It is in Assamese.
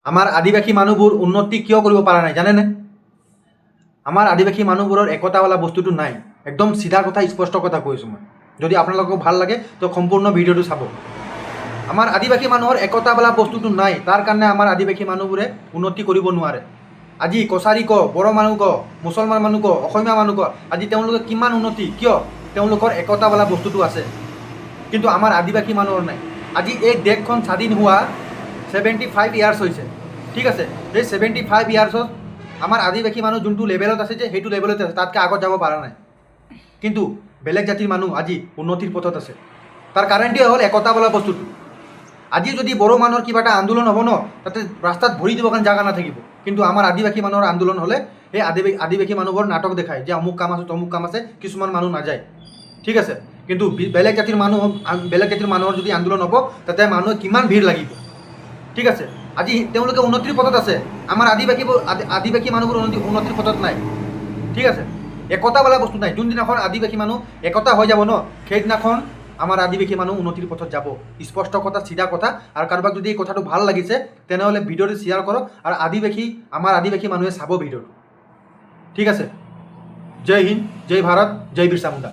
আমাৰ আদিবাসী মানুহবোৰ উন্নতি কিয় কৰিব পৰা নাই জানেনে? আমাৰ আদিবাসী মানুহবোৰৰ একতাৱালা বস্তুটো নাই। একদম চিধা কথা, স্পষ্ট কথা কৈছোঁ মই। যদি আপোনালোকক ভাল লাগে তো সম্পূৰ্ণ ভিডিঅ'টো চাব। আমাৰ আদিবাসী মানুহৰ একতাৱালা বস্তুটো নাই, তাৰ কাৰণে আমাৰ আদিবাসী মানুহবোৰে উন্নতি কৰিব নোৱাৰে। আজি কছাৰী ক, বড়ো মানুহ ক, মুছলমান মানুহ ক, অসমীয়া মানুহ ক, আজি তেওঁলোকে কিমান উন্নতি, কিয়? তেওঁলোকৰ একতাৱালা বস্তুটো আছে, কিন্তু আমাৰ আদিবাসী মানুহৰ নাই। আজি এই দেশখন স্বাধীন হোৱা 75 ইয়াৰ্ছ হৈছে, ঠিক আছে। এই 75 ইয়াৰ্ছত আমাৰ আদিবাসী মানুহ যোনটো লেভেলত আছে যে সেইটো লেভেলত আছে, তাতকৈ আগত যাব পৰা নাই। কিন্তু বেলেগ জাতিৰ মানুহ আজি উন্নতিৰ পথত আছে। তাৰ কাৰণটোৱে হ'ল একতা বোলা বস্তুটো। আজি যদি বড়ো মানুহৰ কিবা এটা আন্দোলন হ'ব ন, তাতে ৰাস্তাত ভৰি দিবৰ কাৰণে জাগা নাথাকিব। কিন্তু আমাৰ আদিবাসী মানুহৰ আন্দোলন হ'লে সেই আদিবাসী মানুহবোৰ নাটক দেখায় যে অমুক কাম আছে তমুক কাম আছে, কিছুমান মানুহ নাযায়, ঠিক আছে। কিন্তু বেলেগ জাতিৰ মানুহৰ যদি আন্দোলন হ'ব, তাতে মানুহে কিমান ভিৰ লাগিব, ঠিক আছে। আজি তেওঁলোকে উন্নতিৰ পথত আছে, আমাৰ আদিবাসী মানুহবোৰ উন্নতিৰ পথত নাই, ঠিক আছে। একতা বোলা বস্তু নাই। যোনদিনাখন আদিবাসী মানুহ একতা হৈ যাব ন, সেইদিনাখন আমাৰ আদিবাসী মানুহ উন্নতিৰ পথত যাব। স্পষ্ট কথা, চিধা কথা। আৰু কাৰোবাক যদি এই কথাটো ভাল লাগিছে তেনেহ'লে ভিডিঅ'টো শ্বেয়াৰ কৰক আৰু আমাৰ আদিবাসী মানুহে চাব ভিডিঅ'টো, ঠিক আছে। জয় হিন্দ, জয় ভাৰত, জয় বিৰছা মুণ্ডা।